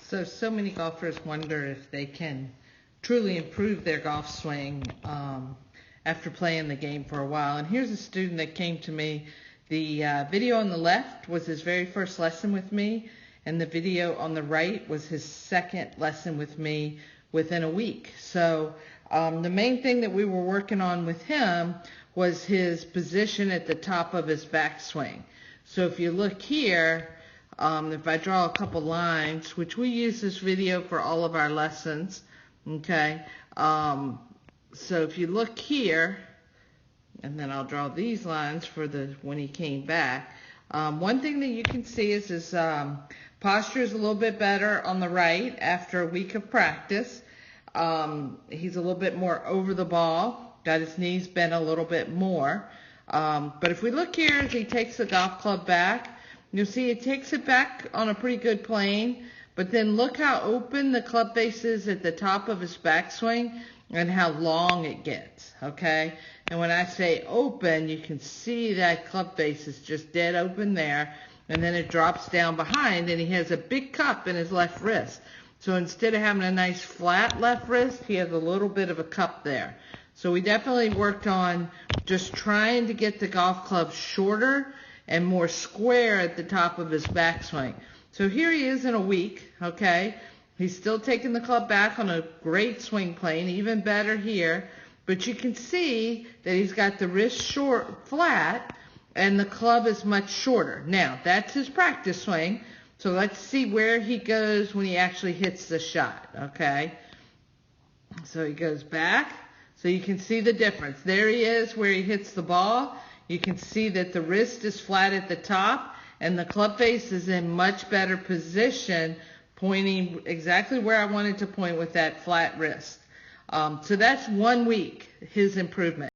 So many golfers wonder if they can truly improve their golf swing after playing the game for a while. And here's a student that came to me. The video on the left was his very first lesson with me, and the video on the right was his second lesson with me within a week. So the main thing that we were working on with him was his position at the top of his backswing. So if you look here, if I draw a couple lines, which we use this video for all of our lessons, okay, so if you look here, and then I'll draw these lines for when he came back. One thing that you can see is his posture is a little bit better on the right after a week of practice. He's a little bit more over the ball, got his knees bent a little bit more. But if we look here as he takes the golf club back, you'll see he takes it back on a pretty good plane, but then look how open the club face is at the top of his backswing and how long it gets, okay? And when I say open, you can see that club face is just dead open there, and then it drops down behind, and he has a big cup in his left wrist. So instead of having a nice flat left wrist, he has a little bit of a cup there. So we definitely worked on just trying to get the golf club shorter and more square at the top of his backswing. So here he is in a week, okay? He's still taking the club back on a great swing plane, even better here. But you can see that he's got the wrist short, flat, and the club is much shorter. Now, that's his practice swing. So let's see where he goes when he actually hits the shot, okay? So he goes back. So you can see the difference. There he is where he hits the ball. You can see that the wrist is flat at the top and the club face is in much better position, pointing exactly where I wanted to point with that flat wrist. So that's 1 week, his improvement.